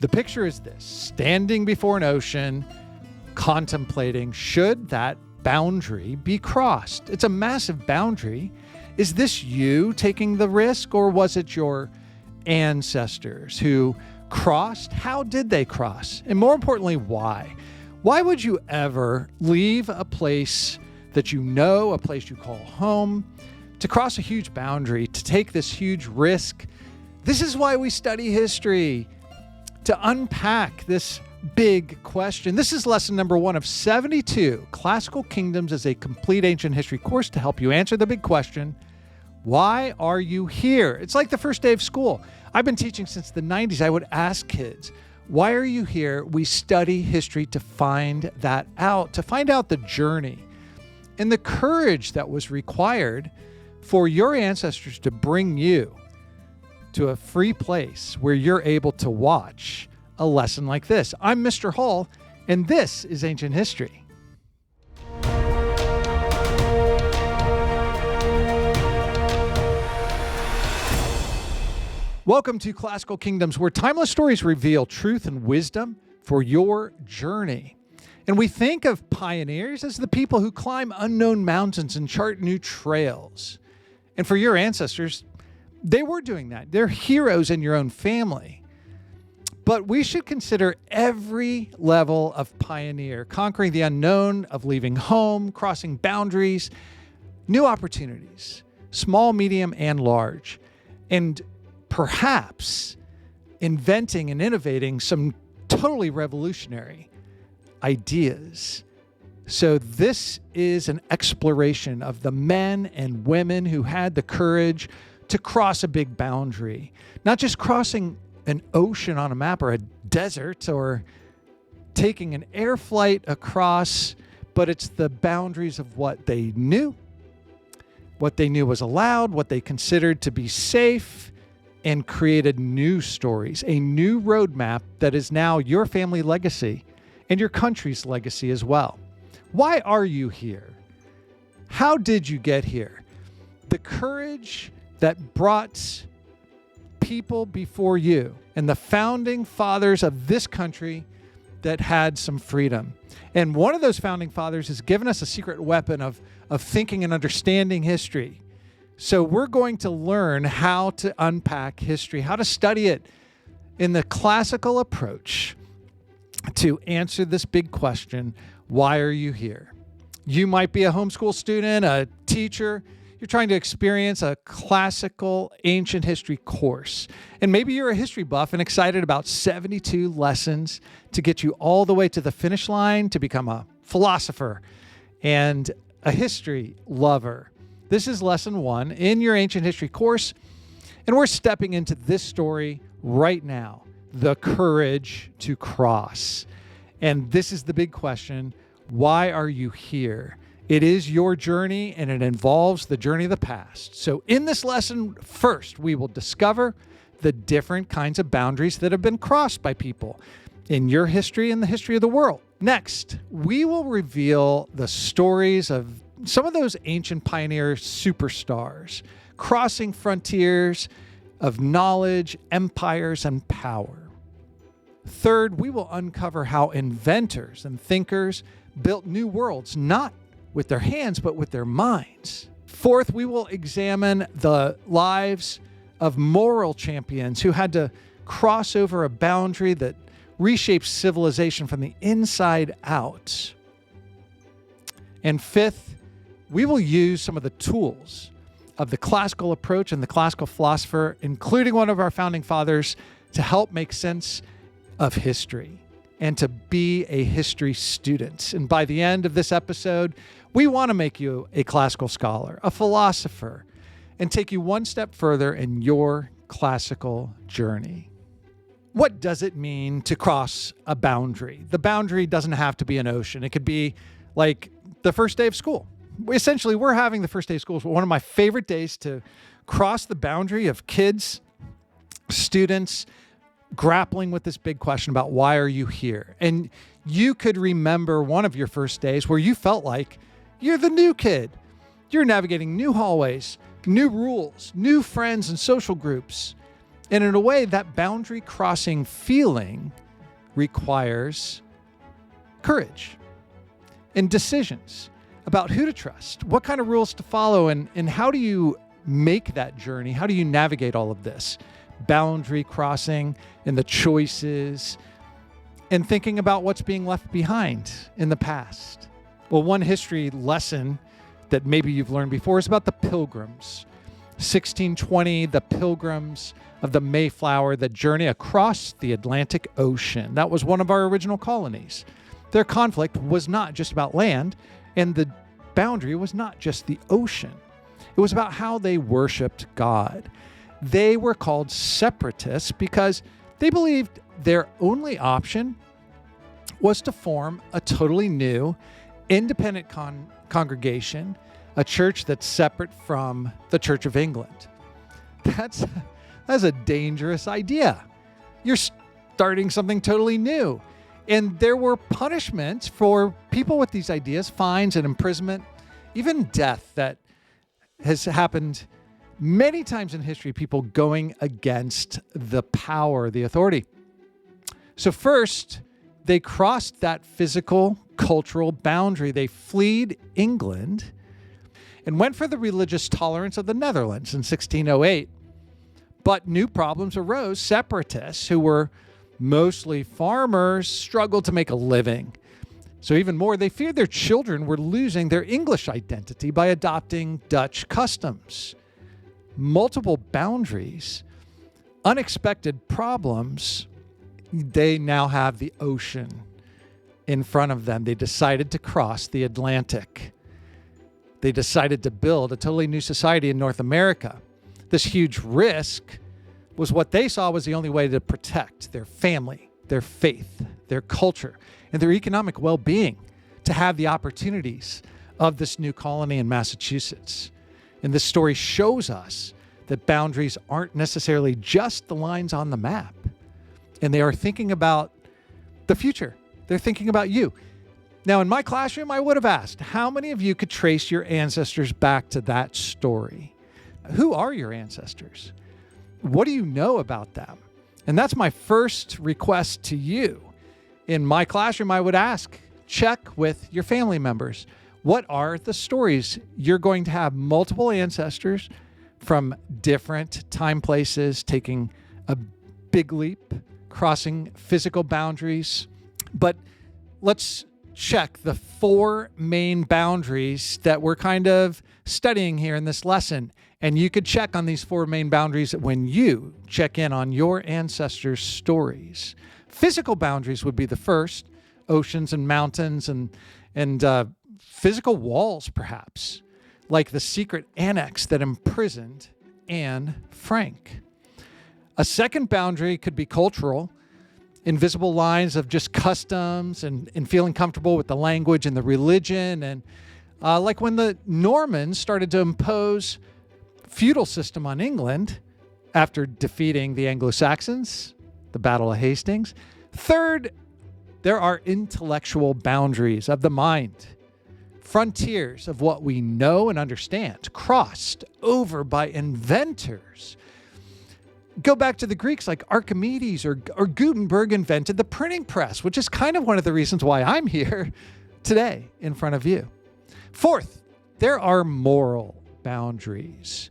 The picture is this: standing before an ocean, contemplating, should that boundary be crossed? It's a massive boundary. Is this you taking the risk, or was it your ancestors who crossed? How did they cross? And more importantly, why? Why would you ever leave a place that you know, a place you call home, to cross a huge boundary, to take this huge risk? This is why we study history, to unpack this big question. This is lesson number 1 of 72. Classical Kingdoms is a complete ancient history course to help you answer the big question: why are you here? It's like the first day of school. I've been teaching since the 90s. I would ask kids, why are you here? We study history to find that out, to find out the journey and the courage that was required for your ancestors to bring you to a free place where you're able to watch a lesson like this. I'm Mr. Hull, and this is Ancient History. Welcome to Classical Kingdoms, where timeless stories reveal truth and wisdom for your journey. And we think of pioneers as the people who climb unknown mountains and chart new trails. And for your ancestors, they were doing that. They're heroes in your own family. But we should consider every level of pioneer, conquering the unknown, of leaving home, crossing boundaries, new opportunities, small, medium, and large, and perhaps inventing and innovating some totally revolutionary ideas. So this is an exploration of the men and women who had the courage to cross a big boundary, not just crossing an ocean on a map or a desert or taking an air flight across, but it's the boundaries of what they knew was allowed, what they considered to be safe, and created new stories, a new roadmap that is now your family legacy and your country's legacy as well. Why are you here? How did you get here? The courage that brought people before you and the founding fathers of this country that had some freedom. And one of those founding fathers has given us a secret weapon of thinking and understanding history. So we're going to learn how to unpack history, how to study it in the classical approach to answer this big question: why are you here? You might be a homeschool student, a teacher. You're trying to experience a classical ancient history course. And maybe you're a history buff and excited about 72 lessons to get you all the way to the finish line to become a philosopher and a history lover. This is lesson 1 in your ancient history course. And we're stepping into this story right now: the courage to cross. And this is the big question: why are you here? It is your journey, and it involves the journey of the past. So in this lesson, first, we will discover the different kinds of boundaries that have been crossed by people in your history and the history of the world. Next, we will reveal the stories of some of those ancient pioneer superstars, crossing frontiers of knowledge, empires, and power. Third, we will uncover how inventors and thinkers built new worlds, not with their hands, but with their minds. Fourth, we will examine the lives of moral champions who had to cross over a boundary that reshaped civilization from the inside out. And fifth, we will use some of the tools of the classical approach and the classical philosopher, including one of our founding fathers, to help make sense of history and to be a history student. And by the end of this episode, we want to make you a classical scholar, a philosopher, and take you one step further in your classical journey. What does it mean to cross a boundary? The boundary doesn't have to be an ocean. It could be like the first day of school. Essentially, we're having the first day of school. It's one of my favorite days to cross the boundary of kids, students, grappling with this big question about why are you here? And you could remember one of your first days where you felt like you're the new kid. You're navigating new hallways, new rules, new friends and social groups. And in a way, that boundary crossing feeling requires courage and decisions about who to trust, what kind of rules to follow, and how do you make that journey? How do you navigate all of this? Boundary crossing and the choices and thinking about what's being left behind in the past. Well, one history lesson that maybe you've learned before is about the Pilgrims. 1620, the Pilgrims of the Mayflower, the journey across the Atlantic Ocean. That was one of our original colonies. Their conflict was not just about land, and the boundary was not just the ocean. It was about how they worshiped God. They were called separatists because they believed their only option was to form a totally new, independent congregation, a church that's separate from the Church of England. That's a dangerous idea. You're starting something totally new. And there were punishments for people with these ideas, fines and imprisonment, even death that has happened many times in history, people going against the power, the authority. So first, they crossed that physical, cultural boundary. They fled England and went for the religious tolerance of the Netherlands in 1608. But new problems arose. Separatists, who were mostly farmers, struggled to make a living. So even more, they feared their children were losing their English identity by adopting Dutch customs. Multiple boundaries, unexpected problems. They now have the ocean in front of them. They decided to cross the Atlantic. They decided to build a totally new society in North America. This huge risk was what they saw was the only way to protect their family, their faith, their culture, and their economic well-being, to have the opportunities of this new colony in Massachusetts. And this story shows us that boundaries aren't necessarily just the lines on the map. And they are thinking about the future. They're thinking about you. Now, in my classroom, I would have asked, how many of you could trace your ancestors back to that story? Who are your ancestors? What do you know about them? And that's my first request to you. In my classroom, I would ask, check with your family members. What are the stories? You're going to have multiple ancestors from different time places, taking a big leap, crossing physical boundaries. But let's check the 4 main boundaries that we're kind of studying here in this lesson. And you could check on these 4 main boundaries when you check in on your ancestors' stories. Physical boundaries would be the first, oceans and mountains and physical walls, perhaps, like the secret annex that imprisoned Anne Frank. A second boundary could be cultural, invisible lines of just customs and feeling comfortable with the language and the religion. And like when the Normans started to impose feudal system on England after defeating the Anglo-Saxons, the Battle of Hastings. Third, there are intellectual boundaries of the mind, frontiers of what we know and understand, crossed over by inventors. Go back to the Greeks, like Archimedes or Gutenberg invented the printing press, which is kind of one of the reasons why I'm here today in front of you. Fourth, there are moral boundaries,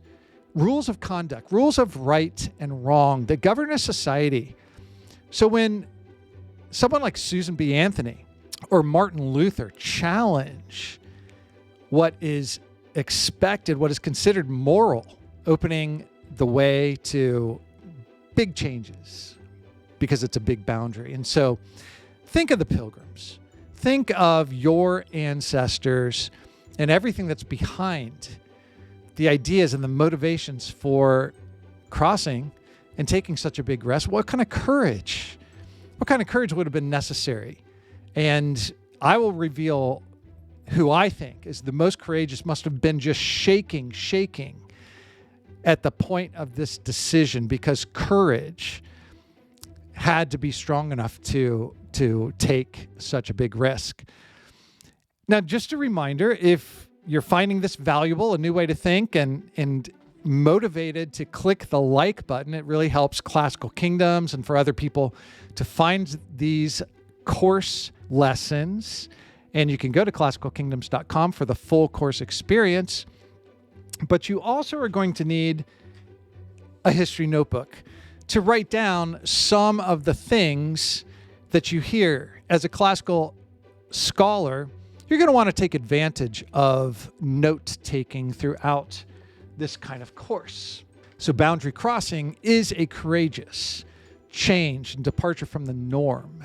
rules of conduct, rules of right and wrong that govern a society. So when someone like Susan B. Anthony or Martin Luther challenge what is expected, what is considered moral, opening the way to big changes because it's a big boundary. And so think of the Pilgrims. Think of your ancestors and everything that's behind the ideas and the motivations for crossing and taking such a big risk. What kind of courage would have been necessary? And I will reveal who I think is the most courageous must have been just shaking at the point of this decision, because courage had to be strong enough to take such a big risk. Now, just a reminder, if you're finding this valuable, a new way to think, and motivated to click the like button. It really helps Classical Kingdoms and for other people to find these course lessons. And you can go to classicalkingdoms.com for the full course experience. But you also are going to need a history notebook to write down some of the things that you hear. As a classical scholar, you're going to want to take advantage of note-taking throughout this kind of course. So boundary crossing is a courageous change and departure from the norm.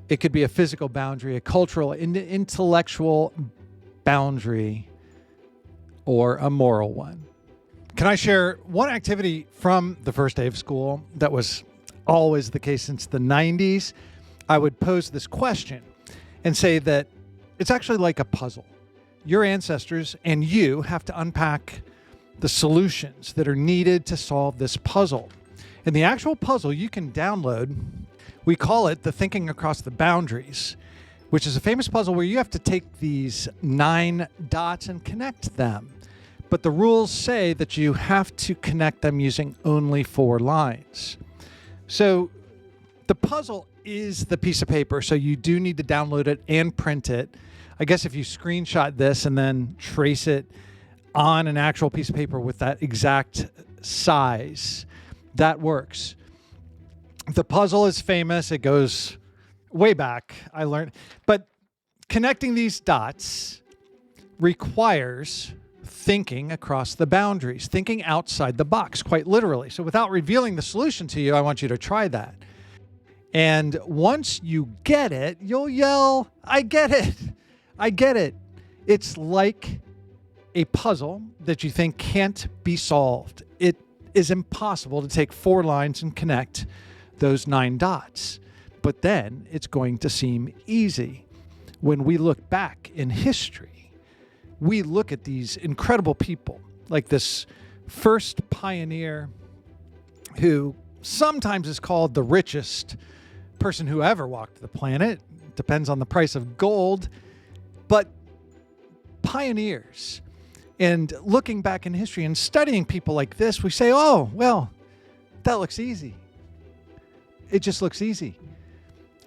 It could be a physical boundary, a cultural, intellectual boundary, or a moral one. Can I share one activity from the first day of school that was always the case since the 90s? I would pose this question and say that it's actually like a puzzle. Your ancestors and you have to unpack the solutions that are needed to solve this puzzle. And the actual puzzle you can download, we call it the Thinking Across the Boundaries, which is a famous puzzle where you have to take these 9 dots and connect them. But the rules say that you have to connect them using only 4 lines. So the puzzle is the piece of paper, so you do need to download it and print it. I guess if you screenshot this and then trace it on an actual piece of paper with that exact size, that works. The puzzle is famous. It goes way back, I learned. But connecting these dots requires thinking across the boundaries, thinking outside the box, quite literally. So without revealing the solution to you, I want you to try that. And once you get it, you'll yell, "I get it! I get it!" It's like a puzzle that you think can't be solved. It is impossible to take 4 lines and connect those 9 dots. But then it's going to seem easy. When we look back in history, we look at these incredible people, like this first pioneer who sometimes is called the richest person who ever walked the planet. Depends on the price of gold. But pioneers. And looking back in history and studying people like this, we say, oh, well, that looks easy. It just looks easy.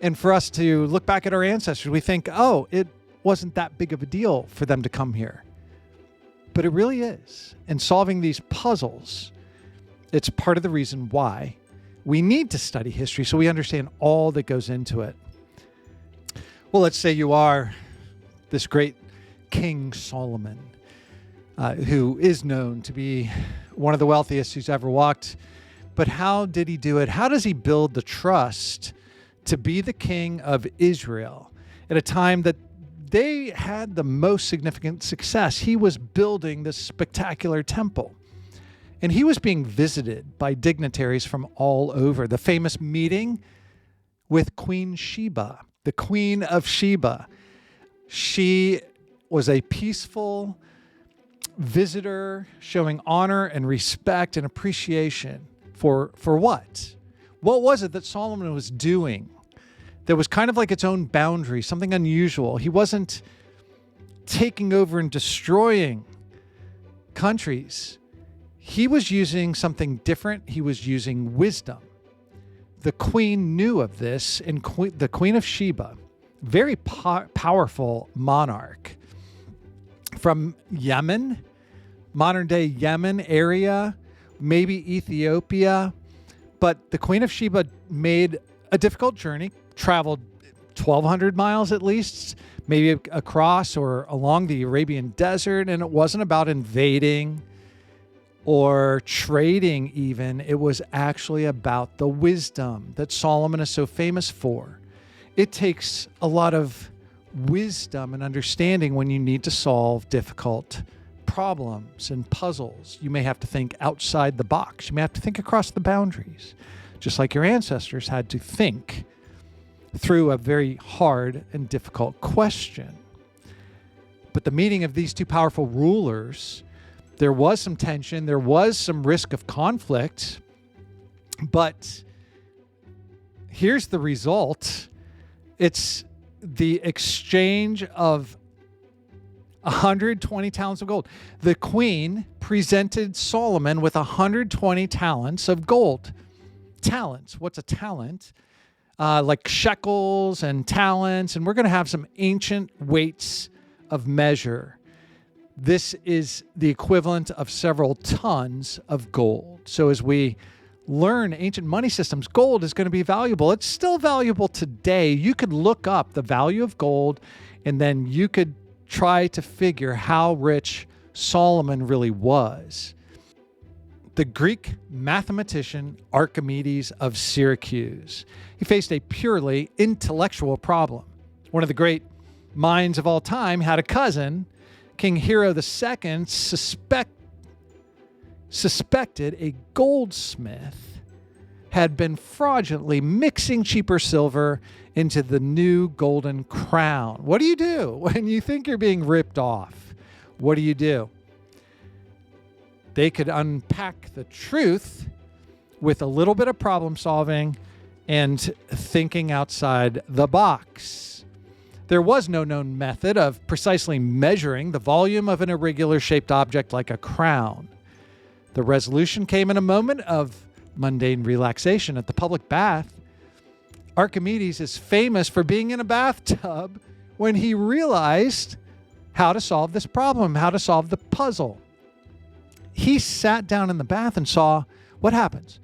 And for us to look back at our ancestors, we think, oh, it wasn't that big of a deal for them to come here. But it really is. And solving these puzzles, it's part of the reason why we need to study history so we understand all that goes into it. Well, let's say you are this great King Solomon, who is known to be one of the wealthiest who's ever walked. But how did he do it? How does he build the trust to be the king of Israel at a time that they had the most significant success? He was building this spectacular temple. And he was being visited by dignitaries from all over. The famous meeting with Queen Sheba, the Queen of Sheba. She was a peaceful visitor showing honor and respect and appreciation for what? What was it that Solomon was doing that was kind of like its own boundary, something unusual? He wasn't taking over and destroying countries. He was using something different. He was using wisdom. The queen knew of this, and the Queen of Sheba, very powerful monarch from Yemen, modern-day Yemen area, maybe Ethiopia. But the Queen of Sheba made a difficult journey, traveled 1,200 miles at least, maybe across or along the Arabian desert, and it wasn't about invading or trading even. It was actually about the wisdom that Solomon is so famous for. It takes a lot of wisdom and understanding when you need to solve difficult problems and puzzles. You may have to think outside the box. You may have to think across the boundaries, just like your ancestors had to think through a very hard and difficult question. But the meeting of these two powerful rulers, there was some tension, there was some risk of conflict, but here's the result. It's the exchange of 120 talents of gold. The queen presented Solomon with 120 talents of gold. Talents. What's a talent? Like shekels and talents. And we're going to have some ancient weights of measure. This is the equivalent of several tons of gold. So as we learn ancient money systems, gold is going to be valuable. It's still valuable today. You could look up the value of gold, and then you could try to figure how rich Solomon really was. The Greek mathematician Archimedes of Syracuse. He faced a purely intellectual problem. One of the great minds of all time had a cousin, King Hero II, suspected a goldsmith had been fraudulently mixing cheaper silver into the new golden crown. What do you do when you think you're being ripped off? What do you do? They could unpack the truth with a little bit of problem solving and thinking outside the box. There was no known method of precisely measuring the volume of an irregular shaped object like a crown. The resolution came in a moment of mundane relaxation at the public bath. Archimedes is famous for being in a bathtub when he realized how to solve this problem, how to solve the puzzle. He sat down in the bath and saw what happens.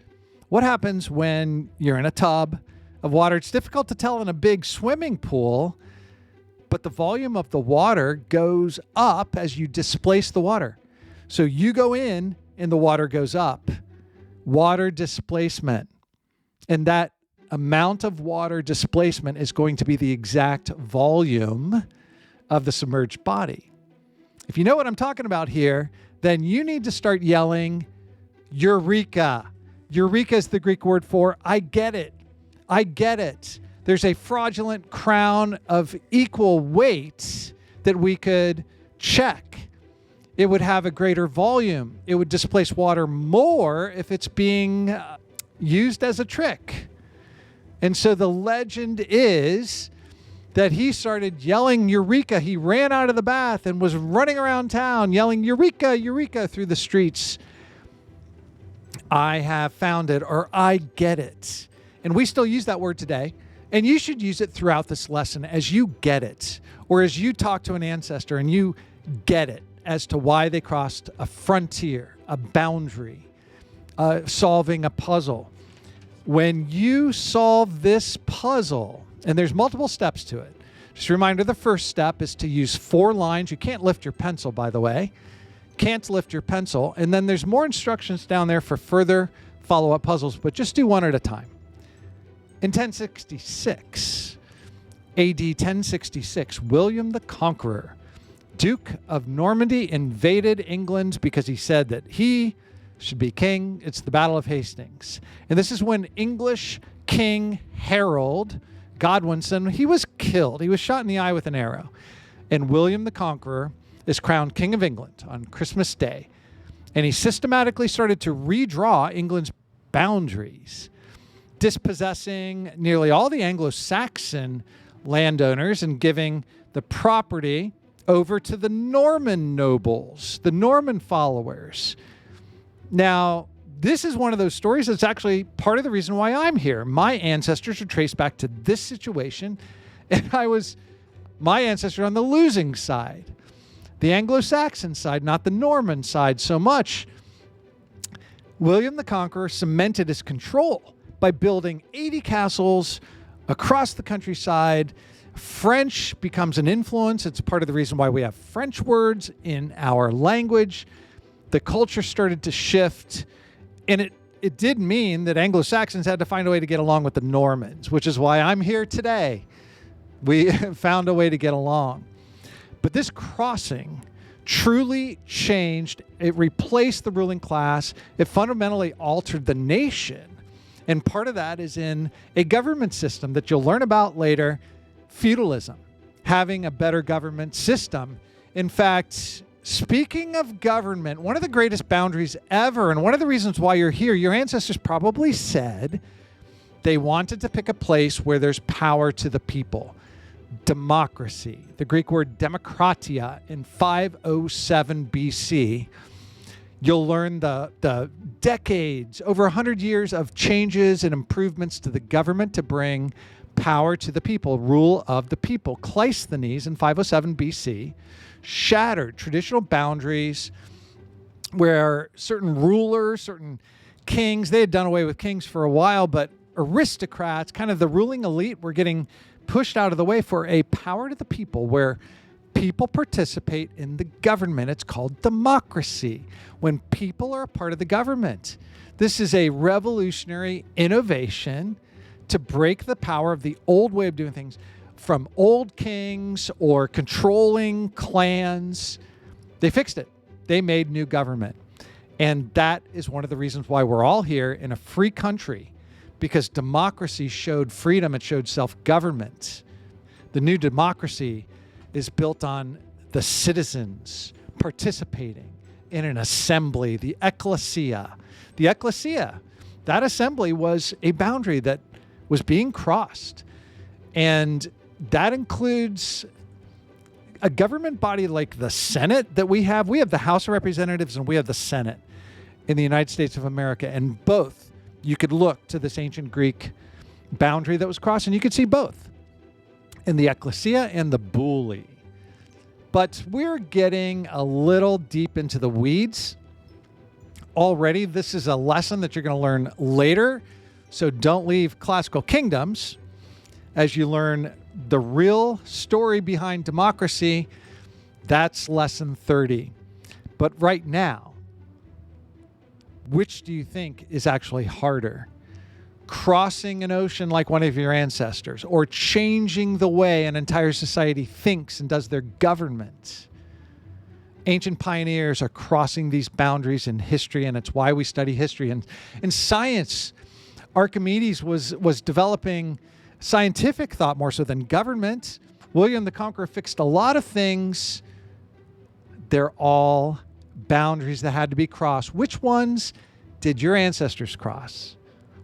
What happens when you're in a tub of water? It's difficult to tell in a big swimming pool, but the volume of the water goes up as you displace the water. So you go in and the water goes up. Water displacement. And that amount of water displacement is going to be the exact volume of the submerged body. If you know what I'm talking about here, then you need to start yelling, Eureka. Eureka is the Greek word for, I get it. I get it. There's a fraudulent crown of equal weight that we could check. It would have a greater volume. It would displace water more if it's being used as a trick. And so the legend is that he started yelling Eureka. He ran out of the bath and was running around town yelling Eureka, Eureka through the streets. I have found it, or I get it. And we still use that word today. And you should use it throughout this lesson as you get it, or as you talk to an ancestor and you get it as to why they crossed a frontier, a boundary, solving a puzzle. When you solve this puzzle, and there's multiple steps to it. Just a reminder, the first step is to use 4 lines. You can't lift your pencil, by the way. Can't lift your pencil. And then there's more instructions down there for further follow-up puzzles, but just do one at a time. In 1066, AD 1066, William the Conqueror, Duke of Normandy, invaded England because he said that he should be king. It's the Battle of Hastings. And this is when English King Harold Godwinson, he was killed. He was shot in the eye with an arrow. And William the Conqueror is crowned King of England on Christmas Day. And he systematically started to redraw England's boundaries, dispossessing nearly all the Anglo-Saxon landowners and giving the property over to the Norman nobles, the Norman followers. Now, this is one of those stories that's actually part of the reason why I'm here. My ancestors are traced back to this situation, and I was my ancestor on the losing side, the Anglo-Saxon side, not the Norman side so much. William the Conqueror cemented his control by building 80 castles across the countryside. French becomes an influence. It's part of the reason why we have French words in our language. The culture started to shift, and it did mean that Anglo-Saxons had to find a way to get along with the Normans, which is why I'm here today. We found a way to get along. But this crossing truly changed. It replaced the ruling class. It fundamentally altered the nation. And part of that is in a government system that you'll learn about later, feudalism, having a better government system. In fact, speaking of government, one of the greatest boundaries ever, and one of the reasons why you're here, your ancestors probably said they wanted to pick a place where there's power to the people. democracy, the Greek word demokratia, in 507 BC. You'll learn the decades, over 100 years of changes and improvements to the government to bring power to the people, rule of the people. Cleisthenes in 507 BC shattered traditional boundaries where certain rulers, certain kings, they had done away with kings for a while, but aristocrats, kind of the ruling elite, were getting pushed out of the way for a power to the people where people participate in the government. It's called democracy, when people are a part of the government. This is a revolutionary innovation to break the power of the old way of doing things from old kings or controlling clans. They fixed it. They made new government. And that is one of the reasons why we're all here in a free country, because democracy showed freedom. It showed self-government. The new democracy is built on the citizens participating in an assembly, the ecclesia. The ecclesia, that assembly was a boundary that was being crossed. And that includes a government body like the Senate that we have. We have the House of Representatives and we have the Senate in the United States of America. And both, you could look to this ancient Greek boundary that was crossed, and you could see both in the ecclesia and the boule. But we're getting a little deep into the weeds already. This is a lesson that you're going to learn later, so don't leave Classical Kingdoms as you learn the real story behind democracy. That's lesson 30. But right now, which do you think is actually harder? Crossing an ocean like one of your ancestors, or changing the way an entire society thinks and does their government? Ancient pioneers are crossing these boundaries in history, and it's why we study history. And in science, Archimedes was developing scientific thought more so than government. William the Conqueror fixed a lot of things. They're all boundaries that had to be crossed. Which ones did your ancestors cross?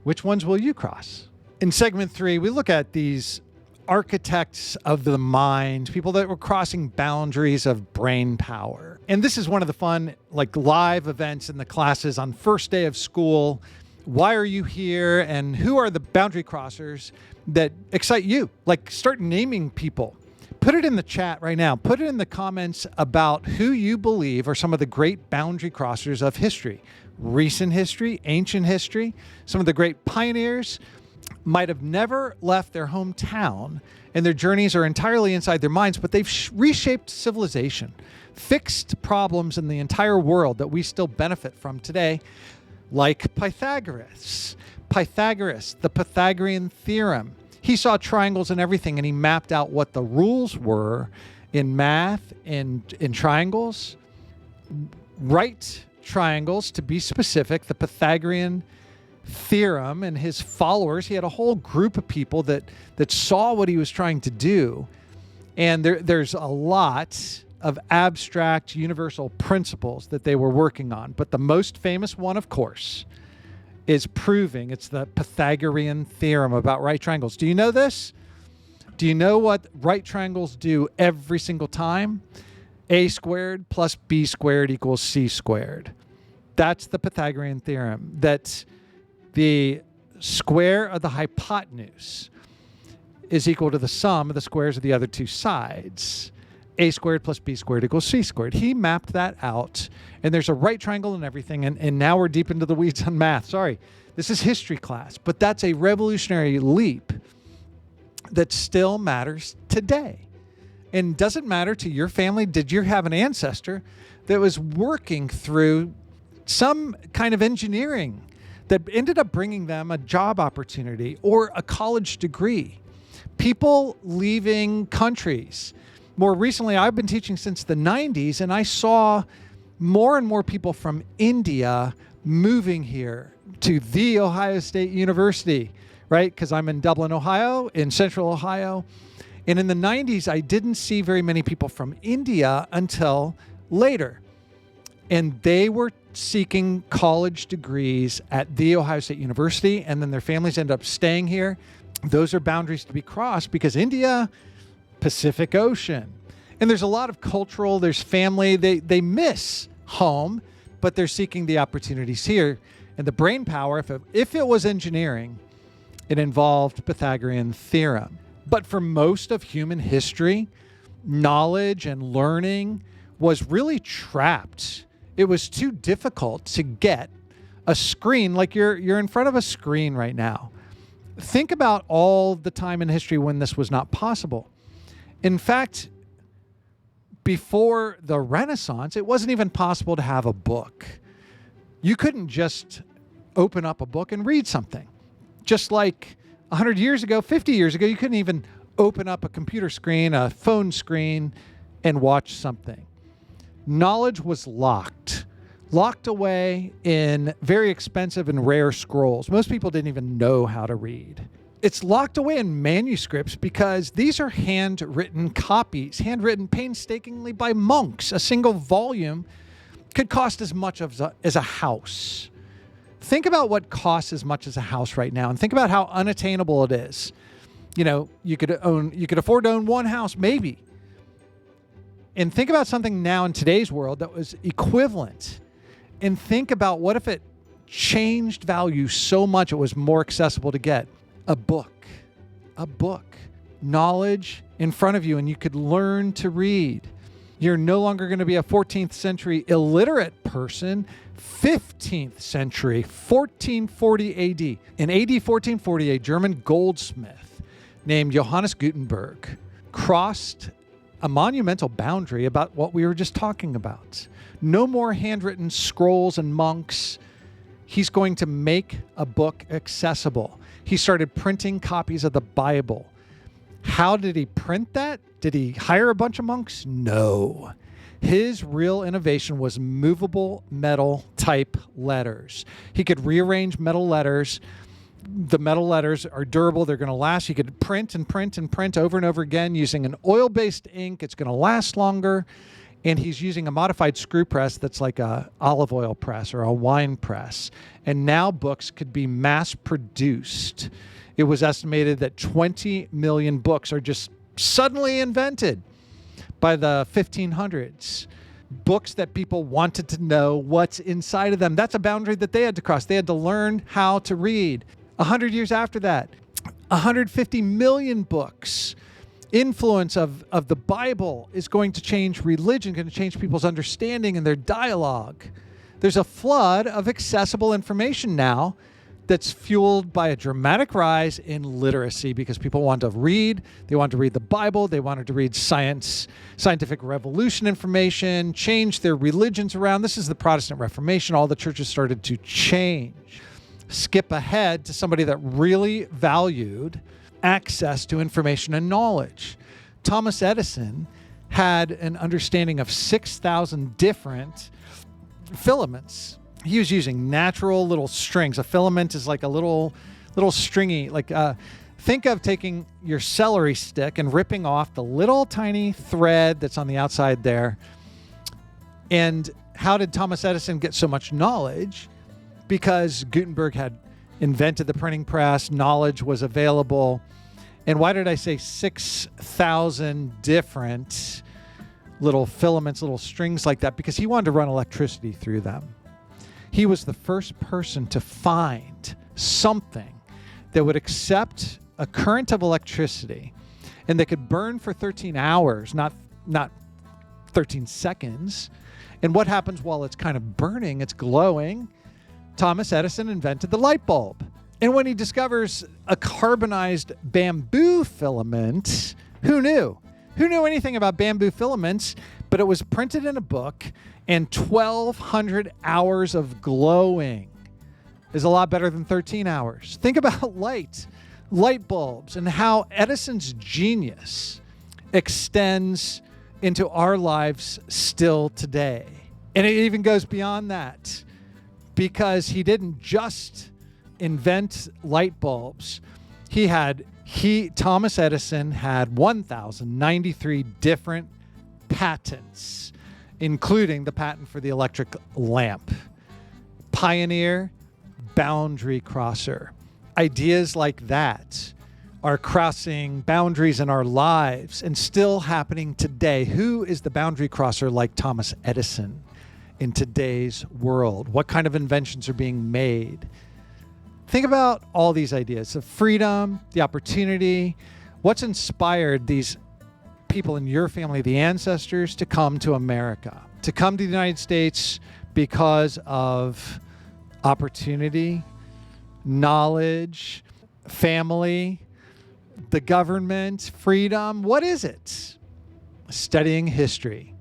Which ones will you cross? In segment 3, we look at these architects of the mind, people that were crossing boundaries of brain power. And this is one of the fun, live events in the classes on first day of school. Why are you here? And who are the boundary crossers that excite you? Start naming people. Put it in the chat right now. Put it in the comments about who you believe are some of the great boundary crossers of history. Recent history, ancient history. Some of the great pioneers might have never left their hometown, and their journeys are entirely inside their minds, but they've reshaped civilization, fixed problems in the entire world that we still benefit from today, like Pythagoras. Pythagoras, the Pythagorean theorem. He saw triangles and everything, and he mapped out what the rules were in math and in triangles. Right triangles, to be specific, the Pythagorean theorem, and his followers. He had a whole group of people that saw what he was trying to do. And there's a lot of abstract universal principles that they were working on. But the most famous one, of course, is proving. It's the Pythagorean theorem about right triangles. Do you know this? Do you know what right triangles do every single time? A squared plus B squared equals C squared. That's the Pythagorean theorem, that the square of the hypotenuse is equal to the sum of the squares of the other two sides. A squared plus B squared equals C squared. He mapped that out, and there's a right triangle and everything, and now we're deep into the weeds on math. Sorry, this is history class, but that's a revolutionary leap that still matters today. And doesn't matter to your family, did you have an ancestor that was working through some kind of engineering that ended up bringing them a job opportunity or a college degree? People leaving countries. More recently, I've been teaching since the 90s, and I saw more and more people from India moving here to The Ohio State University, right? Because I'm in Dublin, Ohio, in Central Ohio. And in the 90s, I didn't see very many people from India until later. And they were seeking college degrees at The Ohio State University, and then their families end up staying here. Those are boundaries to be crossed because India, Pacific Ocean. And there's a lot of cultural, there's family, they miss home, but they're seeking the opportunities here. And the brain power, if it was engineering, it involved Pythagorean theorem. But for most of human history, knowledge and learning was really trapped. It was too difficult to get a screen like you're in front of a screen right now. Think about all the time in history when this was not possible. In fact, before the Renaissance, it wasn't even possible to have a book. You couldn't just open up a book and read something. Just like 100 years ago, 50 years ago, you couldn't even open up a computer screen, a phone screen, and watch something. Knowledge was locked away in very expensive and rare scrolls. Most people didn't even know how to read. It's locked away in manuscripts because these are handwritten copies, handwritten painstakingly by monks. A single volume could cost as much as a house. Think about what costs as much as a house right now, and think about how unattainable it is. You know, you could afford to own one house, maybe. And think about something now in today's world that was equivalent. And think about what if it changed value so much it was more accessible to get. A book. Knowledge in front of you, and you could learn to read. You're no longer going to be a 14th century illiterate person. 15th century, 1440 AD. In AD 1440, a German goldsmith named Johannes Gutenberg crossed a monumental boundary about what we were just talking about. No more handwritten scrolls and monks. He's going to make a book accessible. He started printing copies of the Bible. How did he print that? Did he hire a bunch of monks? No. His real innovation was movable metal type letters. He could rearrange metal letters. The metal letters are durable. They're going to last. He could print and print and print over and over again using an oil-based ink. It's going to last longer. And he's using a modified screw press that's like a olive oil press or a wine press. And now books could be mass produced. It was estimated that 20 million books are just suddenly invented by the 1500s. Books that people wanted to know what's inside of them. That's a boundary that they had to cross. They had to learn how to read. 100 years after that, 150 million books. Influence of the Bible is going to change religion, going to change people's understanding and their dialogue. There's a flood of accessible information now that's fueled by a dramatic rise in literacy because people want to read. They want to read the Bible. They wanted to read scientific revolution information, change their religions around. This is the Protestant Reformation. All the churches started to change. Skip ahead to somebody that really valued access to information and knowledge. Thomas Edison had an understanding of 6,000 different filaments. He was using natural little strings. A filament is like a little stringy, think of taking your celery stick and ripping off the little tiny thread that's on the outside there. And how did Thomas Edison get so much knowledge? Because Gutenberg had invented the printing press, knowledge was available. And why did I say 6,000 different little filaments, little strings like that? Because he wanted to run electricity through them. He was the first person to find something that would accept a current of electricity and that could burn for 13 hours, not 13 seconds. And what happens while it's kind of burning? It's glowing. Thomas Edison invented the light bulb. And when he discovers a carbonized bamboo filament, who knew? Who knew anything about bamboo filaments? But it was printed in a book, and 1,200 hours of glowing is a lot better than 13 hours. Think about light bulbs, and how Edison's genius extends into our lives still today. And it even goes beyond that, because he didn't just invent light bulbs. Thomas Edison had 1,093 different patents, including the patent for the electric lamp. Pioneer, boundary crosser. Ideas like that are crossing boundaries in our lives and still happening today. Who is the boundary crosser like Thomas Edison in today's world? What kind of inventions are being made? Think about all these ideas of freedom, the opportunity. What's inspired these people in your family, the ancestors, to come to America, to come to the United States because of opportunity, knowledge, family, the government, freedom? What is it? Studying history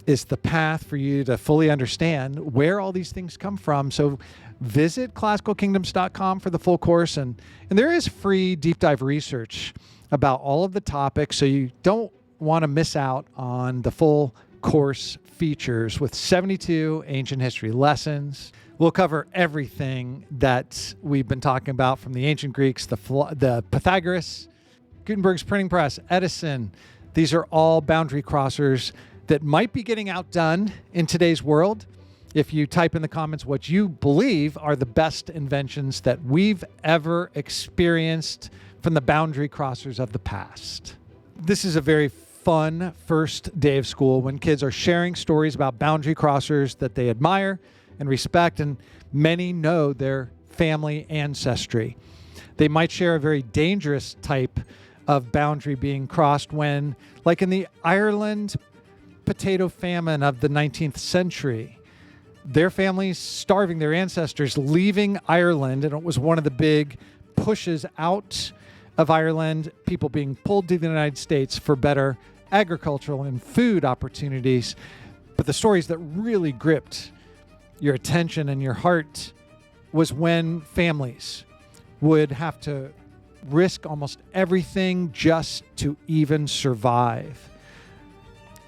is the path for you to fully understand where all these things come from. So visit classicalkingdoms.com for the full course. And there is free deep dive research about all of the topics. So you don't want to miss out on the full course features with 72 ancient history lessons. We'll cover everything that we've been talking about, from the ancient Greeks, the Pythagoras, Gutenberg's printing press, Edison. These are all boundary crossers that might be getting outdone in today's world. If you type in the comments what you believe are the best inventions that we've ever experienced from the boundary crossers of the past. This is a very fun first day of school when kids are sharing stories about boundary crossers that they admire and respect, and many know their family ancestry. They might share a very dangerous type of boundary being crossed when, like in the Ireland potato famine of the 19th century, their families starving, their ancestors leaving Ireland, and it was one of the big pushes out of Ireland, people being pulled to the United States for better agricultural and food opportunities. But the stories that really gripped your attention and your heart was when families would have to risk almost everything just to even survive.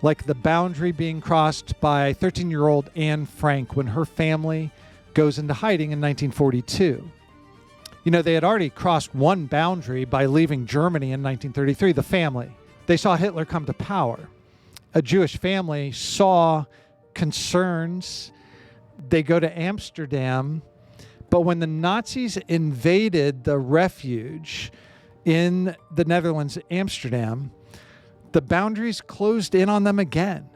Like the boundary being crossed by 13-year-old Anne Frank when her family goes into hiding in 1942. You know, they had already crossed one boundary by leaving Germany in 1933, the family. They saw Hitler come to power. A Jewish family saw concerns. They go to Amsterdam. But when the Nazis invaded the refuge in the Netherlands, Amsterdam, the boundaries closed in on them again.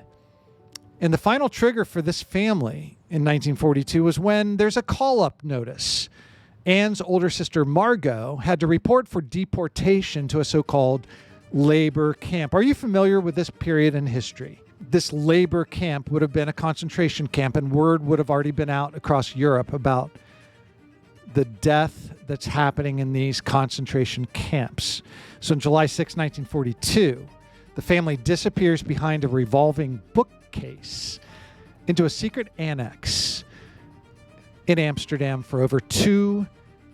And the final trigger for this family in 1942 was when there's a call-up notice. Anne's older sister, Margot, had to report for deportation to a so-called labor camp. Are you familiar with this period in history? This labor camp would have been a concentration camp, and word would have already been out across Europe about the death that's happening in these concentration camps. So on July 6, 1942, the family disappears behind a revolving bookcase into a secret annex in Amsterdam for over 2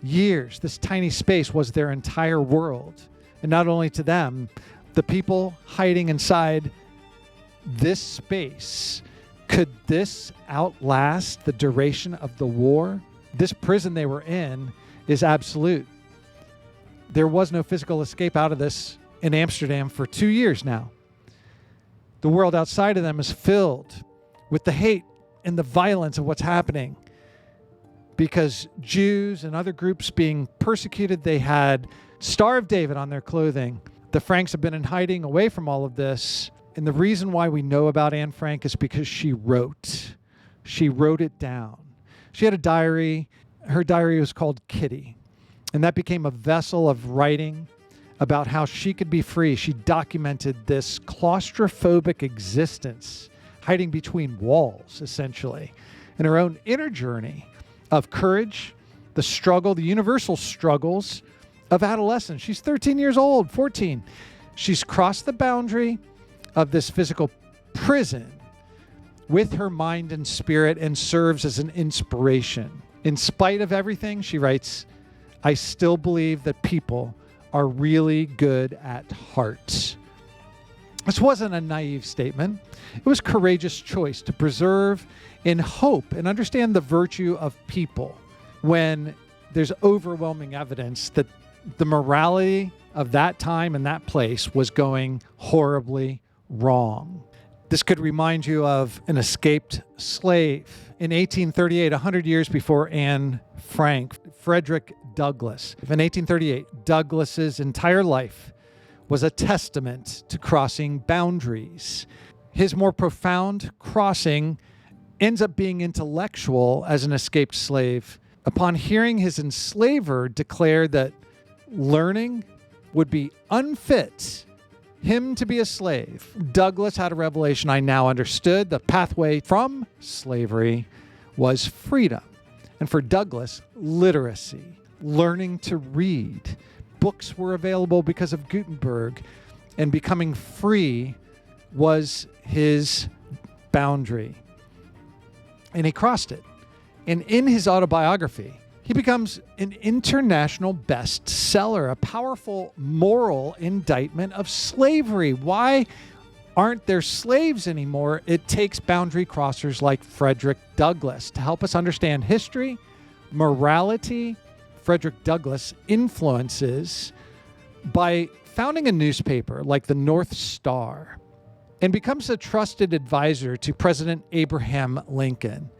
years. This tiny space was their entire world. And not only to them, the people hiding inside this space, could this outlast the duration of the war? This prison they were in is absolute. There was no physical escape out of this in Amsterdam for 2 years now. The world outside of them is filled with the hate and the violence of what's happening. Because Jews and other groups being persecuted, they had Star of David on their clothing. The Franks have been in hiding away from all of this. And the reason why we know about Anne Frank is because she wrote. She wrote it down. She had a diary. Her diary was called Kitty. And that became a vessel of writing about how she could be free. She documented this claustrophobic existence, hiding between walls, essentially, and her own inner journey of courage, the struggle, the universal struggles of adolescence. She's 13 years old, 14. She's crossed the boundary of this physical prison with her mind and spirit and serves as an inspiration. In spite of everything, she writes, I still believe that people are really good at heart. This wasn't a naive statement. It was a courageous choice to preserve in hope and understand the virtue of people when there's overwhelming evidence that the morality of that time and that place was going horribly wrong. This could remind you of an escaped slave. In 1838, 100 years before Anne Frank, Frederick Douglass. In 1838, Douglass's entire life was a testament to crossing boundaries. His more profound crossing ends up being intellectual as an escaped slave. Upon hearing his enslaver declare that learning would be unfit him to be a slave, Douglass had a revelation. I now understood the pathway from slavery was freedom. And for Douglass, literacy, learning to read. Books were available because of Gutenberg, and becoming free was his boundary. And he crossed it. And in his autobiography, he becomes an international bestseller, a powerful moral indictment of slavery. Why aren't there slaves anymore? It takes boundary crossers like Frederick Douglass to help us understand history, morality. Frederick Douglass influences by founding a newspaper like the North Star and becomes a trusted advisor to President Abraham Lincoln.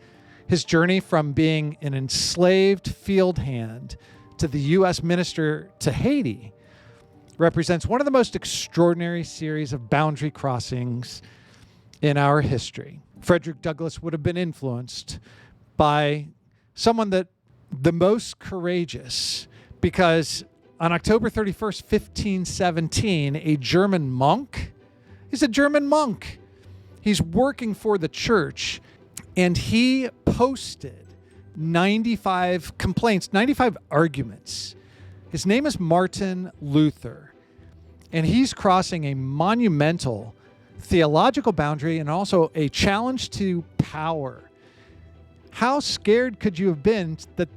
His journey from being an enslaved field hand to the U.S. minister to Haiti represents one of the most extraordinary series of boundary crossings in our history. Frederick Douglass would have been influenced by someone that the most courageous, because on October 31st, 1517, a German monk, he's a German monk. He's working for the church, and he posted 95 complaints, 95 arguments. His name is Martin Luther, and he's crossing a monumental theological boundary and also a challenge to power. How scared could you have been that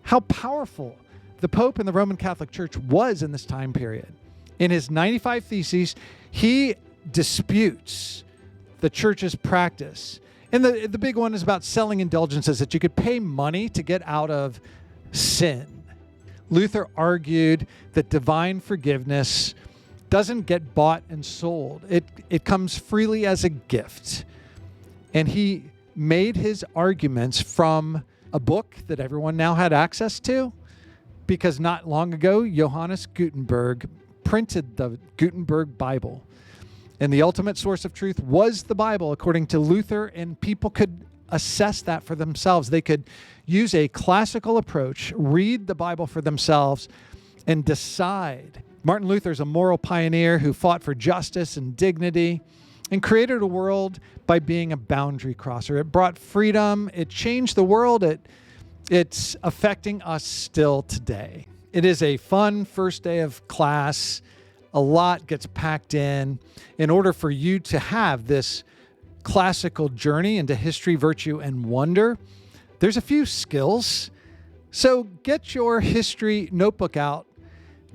how powerful the Pope and the Roman Catholic Church was in this time period? In his 95 Theses, he disputes the church's practice. And the big one is about selling indulgences, that you could pay money to get out of sin. Luther argued that divine forgiveness doesn't get bought and sold. It comes freely as a gift. And he made his arguments from a book that everyone now had access to, because not long ago, Johannes Gutenberg printed the Gutenberg Bible. And the ultimate source of truth was the Bible, according to Luther, and people could assess that for themselves. They could use a classical approach, read the Bible for themselves, and decide. Martin Luther is a moral pioneer who fought for justice and dignity and created a world by being a boundary crosser. It brought freedom. It changed the world. It's affecting us still today. It is a fun first day of class. A lot gets packed in order for you to have this classical journey into history, virtue, and wonder. There's a few skills. So get your history notebook out,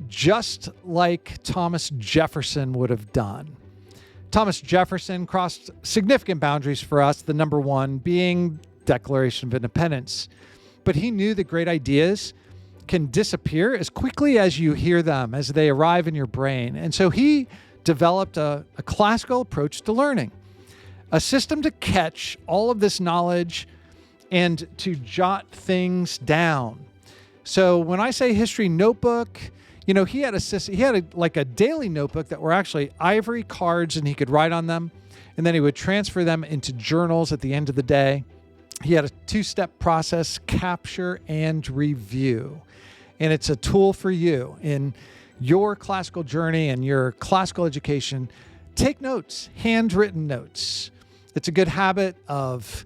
just like Thomas Jefferson would have done. Thomas Jefferson crossed significant boundaries for us, the number one being Declaration of Independence. But he knew that great ideas can disappear as quickly as you hear them, as they arrive in your brain. And so he developed a classical approach to learning, a system to catch all of this knowledge and to jot things down. So when I say history notebook, he had a daily notebook that were actually ivory cards, and he could write on them, and then he would transfer them into journals at the end of the day. He had a two-step process: capture and review. And it's a tool for you in your classical journey and your classical education. Take notes, handwritten notes. It's a good habit of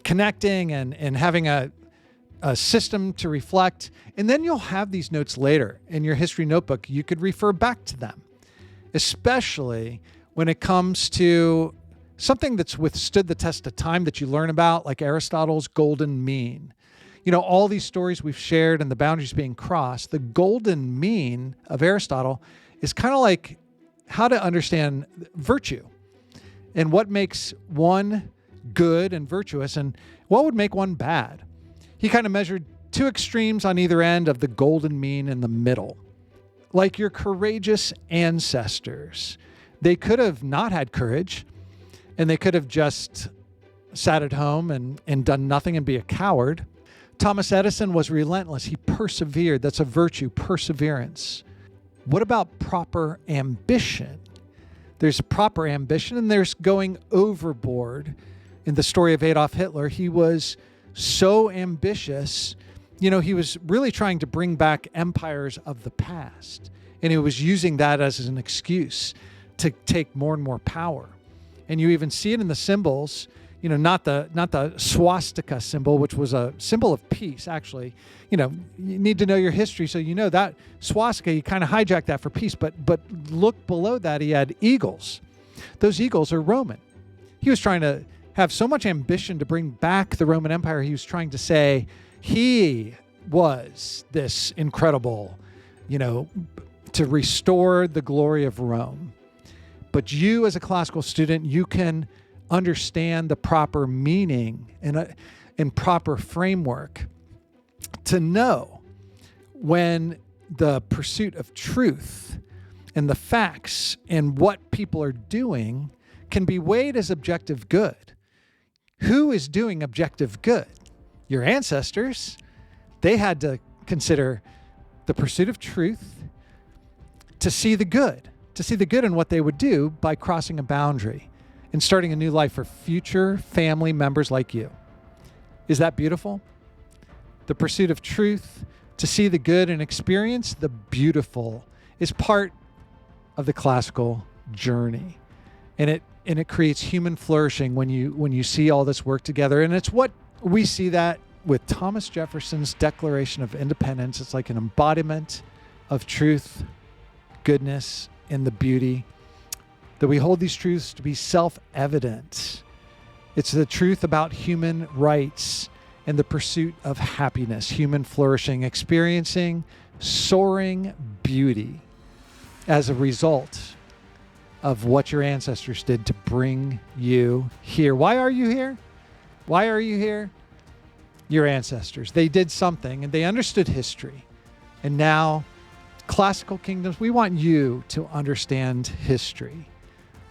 connecting and having a system to reflect. And then you'll have these notes later in your history notebook. You could refer back to them, especially when it comes to something that's withstood the test of time that you learn about, like Aristotle's golden mean. All these stories we've shared and the boundaries being crossed, the golden mean of Aristotle is kind of like how to understand virtue and what makes one good and virtuous and what would make one bad. He kind of measured two extremes on either end of the golden mean in the middle. Like your courageous ancestors, they could have not had courage, and they could have just sat at home and done nothing and be a coward. Thomas Edison was relentless. He persevered. That's a virtue, perseverance. What about proper ambition? There's proper ambition and there's going overboard. In the story of Adolf Hitler, he was so ambitious. He was really trying to bring back empires of the past. And he was using that as an excuse to take more and more power. And you even see it in the symbols, not the swastika symbol, which was a symbol of peace, actually. You need to know your history so you know that swastika, you kind of hijacked that for peace. But look below that, he had eagles. Those eagles are Roman. He was trying to have so much ambition to bring back the Roman Empire. He was trying to say he was this incredible, to restore the glory of Rome. But you as a classical student, you can understand the proper meaning and proper framework to know when the pursuit of truth and the facts and what people are doing can be weighed as objective good. Who is doing objective good? Your ancestors. They had to consider the pursuit of truth to see the good in what they would do by crossing a boundary and starting a new life for future family members like you. Is that beautiful? The pursuit of truth to see the good and experience the beautiful is part of the classical journey. And it creates human flourishing when you see all this work together. And it's what we see that with Thomas Jefferson's Declaration of Independence. It's like an embodiment of truth, goodness, and the beauty, that we hold these truths to be self-evident. It's the truth about human rights and the pursuit of happiness, human flourishing, experiencing soaring beauty as a result of what your ancestors did to bring you here. Why are you here? Why are you here? Your ancestors. They did something and they understood history. And now, classical kingdoms, we want you to understand history.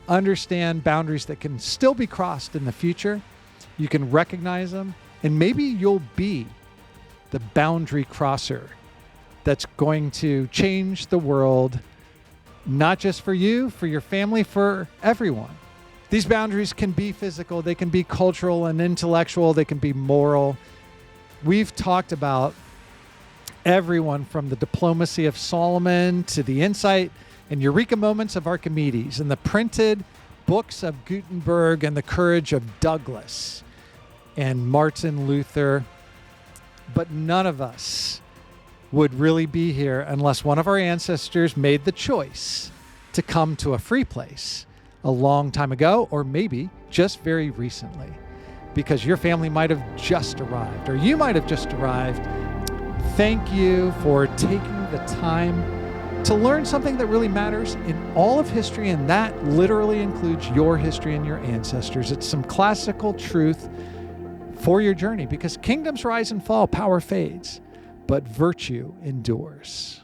Understand boundaries that can still be crossed in the future. You can recognize them, and maybe you'll be the boundary crosser that's going to change the world, not just for you, for your family, for everyone. These boundaries can be physical, they can be cultural and intellectual, they can be moral. We've talked about everyone from the diplomacy of Solomon to the insight and Eureka moments of Archimedes and the printed books of Gutenberg and the courage of Douglas and Martin Luther. But none of us would really be here unless one of our ancestors made the choice to come to a free place a long time ago, or maybe just very recently, because your family might have just arrived, or you might have just arrived. Thank you for taking the time to learn something that really matters in all of history, and that literally includes your history and your ancestors. It's some classical truth for your journey, because kingdoms rise and fall, power fades, but virtue endures.